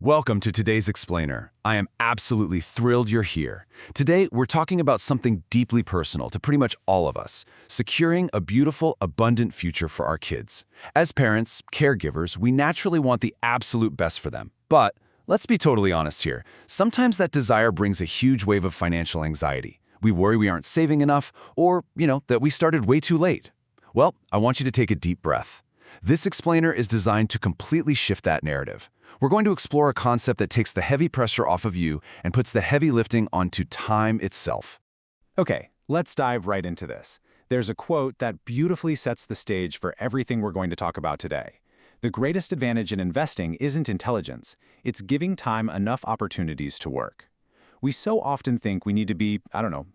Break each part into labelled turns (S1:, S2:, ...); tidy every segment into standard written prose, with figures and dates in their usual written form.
S1: Welcome to today's explainer. I am absolutely thrilled you're here. Today, we're talking about something deeply personal to pretty much all of us, securing a beautiful, abundant future for our kids. As parents, caregivers, we naturally want the absolute best for them. But let's be totally honest here. Sometimes that desire brings a huge wave of financial anxiety. We worry we aren't saving enough, or, that we started way too late. Well, I want you to take a deep breath. This explainer is designed to completely shift that narrative. We're going to explore a concept that takes the heavy pressure off of you and puts the heavy lifting onto time itself.
S2: Okay, let's dive right into this. There's a quote that beautifully sets the stage for everything we're going to talk about today. The greatest advantage in investing isn't intelligence, it's giving time enough opportunities to work. We so often think we need to be,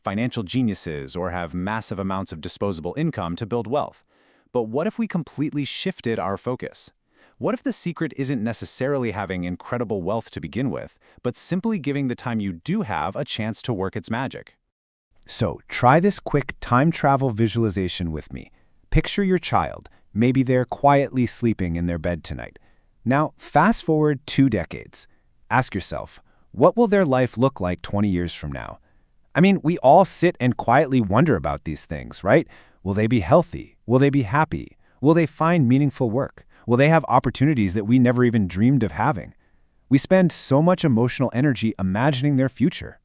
S2: financial geniuses or have massive amounts of disposable income to build wealth. But what if we completely shifted our focus? What if the secret isn't necessarily having incredible wealth to begin with, but simply giving the time you do have a chance to work its magic?
S3: So try this quick time travel visualization with me. Picture your child. Maybe they're quietly sleeping in their bed tonight. Now, fast forward 2 decades. Ask yourself, what will their life look like 20 years from now? We all sit and quietly wonder about these things, right? Will they be healthy? Will they be happy? Will they find meaningful work? Will they have opportunities that we never even dreamed of having? We spend so much emotional energy imagining their future.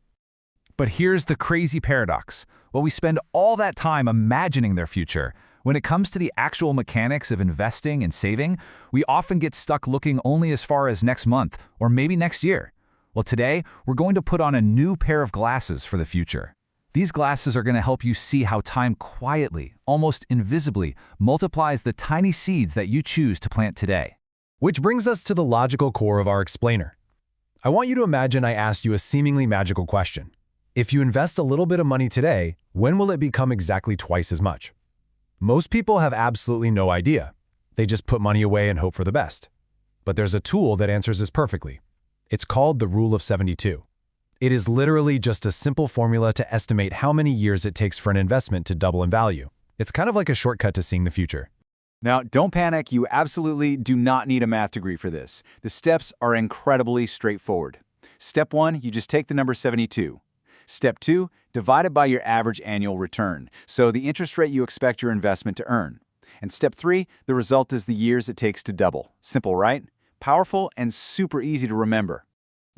S4: But here's the crazy paradox. While we spend all that time imagining their future, when it comes to the actual mechanics of investing and saving, we often get stuck looking only as far as next month or maybe next year. Well, today, we're going to put on a new pair of glasses for the future. These glasses are going to help you see how time quietly, almost invisibly, multiplies the tiny seeds that you choose to plant today.
S5: Which brings us to the logical core of our explainer. I want you to imagine I asked you a seemingly magical question. If you invest a little bit of money today, when will it become exactly twice as much? Most people have absolutely no idea. They just put money away and hope for the best. But there's a tool that answers this perfectly. It's called the Rule of 72. It is literally just a simple formula to estimate how many years it takes for an investment to double in value. It's kind of like a shortcut to seeing the future.
S2: Now, don't panic. You absolutely do not need a math degree for this. The steps are incredibly straightforward. Step 1, you just take the number 72. Step 2, divide it by your average annual return, so the interest rate you expect your investment to earn. And step 3, the result is the years it takes to double. Simple, right? Powerful and super easy to remember.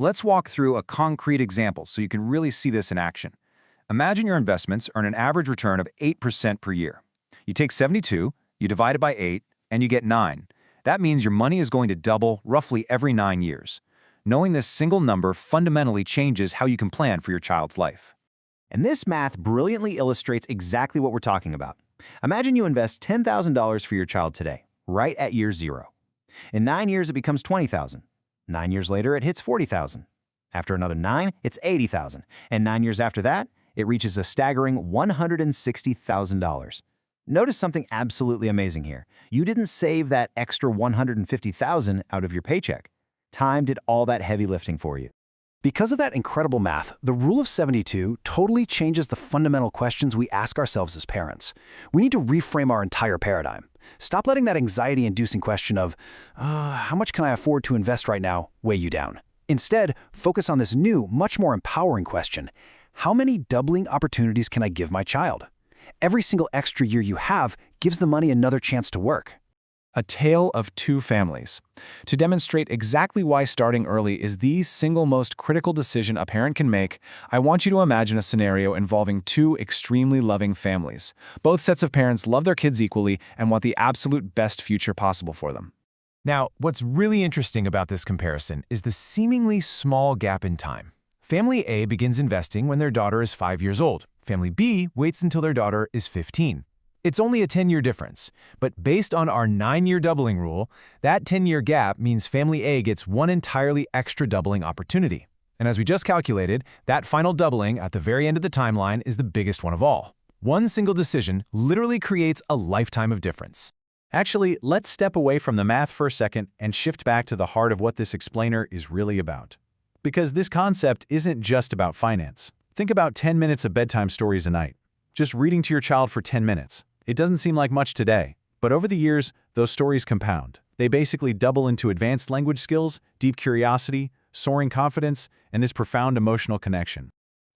S4: Let's walk through a concrete example so you can really see this in action. Imagine your investments earn an average return of 8% per year. You take 72, you divide it by 8, and you get 9. That means your money is going to double roughly every 9 years. Knowing this single number fundamentally changes how you can plan for your child's life.
S6: And this math brilliantly illustrates exactly what we're talking about. Imagine you invest $10,000 for your child today, right at year 0. In 9 years, it becomes $20,000. 9 years later, it hits $40,000. After another 9, it's $80,000. And 9 years after that, it reaches a staggering $160,000. Notice something absolutely amazing here. You didn't save that extra $150,000 out of your paycheck. Time did all that heavy lifting for you.
S3: Because of that incredible math, the Rule of 72 totally changes the fundamental questions we ask ourselves as parents. We need to reframe our entire paradigm. Stop letting that anxiety-inducing question of, how much can I afford to invest right now, weigh you down. Instead, focus on this new, much more empowering question. How many doubling opportunities can I give my child? Every single extra year you have gives the money another chance to work.
S2: A tale of 2 families. To demonstrate exactly why starting early is the single most critical decision a parent can make, I want you to imagine a scenario involving 2 extremely loving families. Both sets of parents love their kids equally and want the absolute best future possible for them.
S5: Now, what's really interesting about this comparison is the seemingly small gap in time. Family A begins investing when their daughter is 5 years old. Family B waits until their daughter is 15. It's only a 10-year difference, but based on our 9-year doubling rule, that 10-year gap means Family A gets one entirely extra doubling opportunity. And as we just calculated, that final doubling at the very end of the timeline is the biggest one of all. One single decision literally creates a lifetime of difference.
S2: Actually, let's step away from the math for a second and shift back to the heart of what this explainer is really about. Because this concept isn't just about finance. Think about 10 minutes of bedtime stories a night. Just reading to your child for 10 minutes. It doesn't seem like much today, but over the years, those stories compound. They basically double into advanced language skills, deep curiosity, soaring confidence, and this profound emotional connection.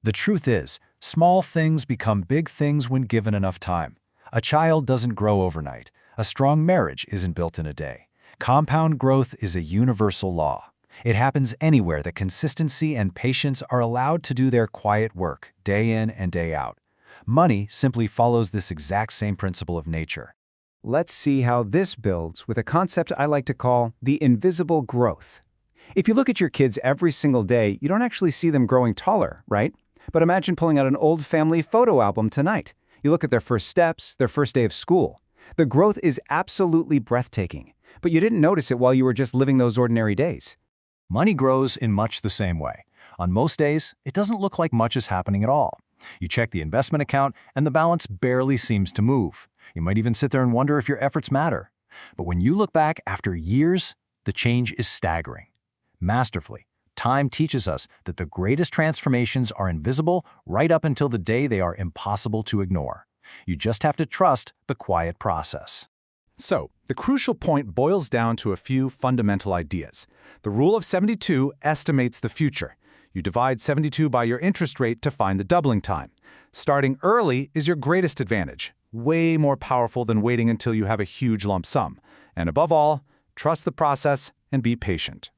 S5: The truth is, small things become big things when given enough time. A child doesn't grow overnight. A strong marriage isn't built in a day. Compound growth is a universal law. It happens anywhere that consistency and patience are allowed to do their quiet work, day in and day out. Money simply follows this exact same principle of nature.
S3: Let's see how this builds with a concept I like to call the invisible growth. If you look at your kids every single day, you don't actually see them growing taller, right? But imagine pulling out an old family photo album tonight. You look at their first steps, their first day of school. The growth is absolutely breathtaking, but you didn't notice it while you were just living those ordinary days.
S5: Money grows in much the same way. On most days, it doesn't look like much is happening at all. You check the investment account, and the balance barely seems to move. You might even sit there and wonder if your efforts matter. But when you look back after years, the change is staggering. Masterfully, time teaches us that the greatest transformations are invisible right up until the day they are impossible to ignore. You just have to trust the quiet process.
S2: So, the crucial point boils down to a few fundamental ideas. The rule of 72 estimates the future. You divide 72 by your interest rate to find the doubling time. Starting early is your greatest advantage, way more powerful than waiting until you have a huge lump sum. And above all, trust the process and be patient.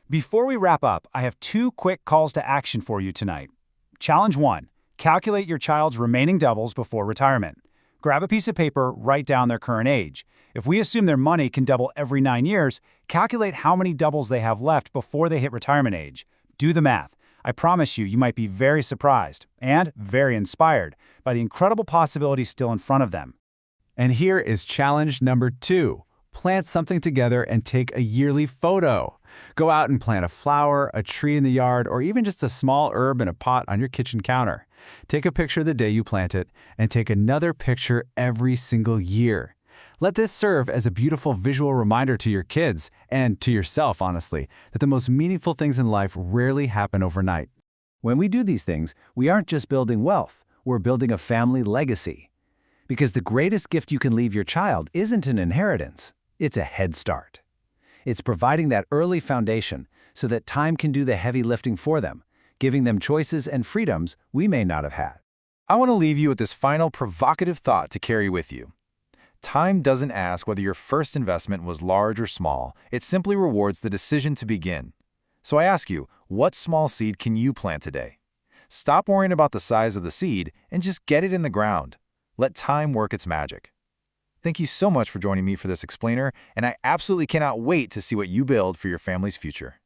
S7: Before we wrap up, I have 2 quick calls to action for you tonight. Challenge 1. Calculate your child's remaining doubles before retirement. Grab a piece of paper, write down their current age. If we assume their money can double every 9 years, calculate how many doubles they have left before they hit retirement age. Do the math. I promise you might be very surprised and very inspired by the incredible possibilities still in front of them.
S2: And here is challenge number 2. Plant something together and take a yearly photo. Go out and plant a flower, a tree in the yard, or even just a small herb in a pot on your kitchen counter. Take a picture the day you plant it, and take another picture every single year. Let this serve as a beautiful visual reminder to your kids, and to yourself, honestly, that the most meaningful things in life rarely happen overnight.
S3: When we do these things, we aren't just building wealth, we're building a family legacy. Because the greatest gift you can leave your child isn't an inheritance, it's a head start. It's providing that early foundation so that time can do the heavy lifting for them, giving them choices and freedoms we may not have had.
S4: I want to leave you with this final provocative thought to carry with you. Time doesn't ask whether your first investment was large or small. It simply rewards the decision to begin. So I ask you, what small seed can you plant today? Stop worrying about the size of the seed and just get it in the ground. Let time work its magic. Thank you so much for joining me for this explainer, and I absolutely cannot wait to see what you build for your family's future.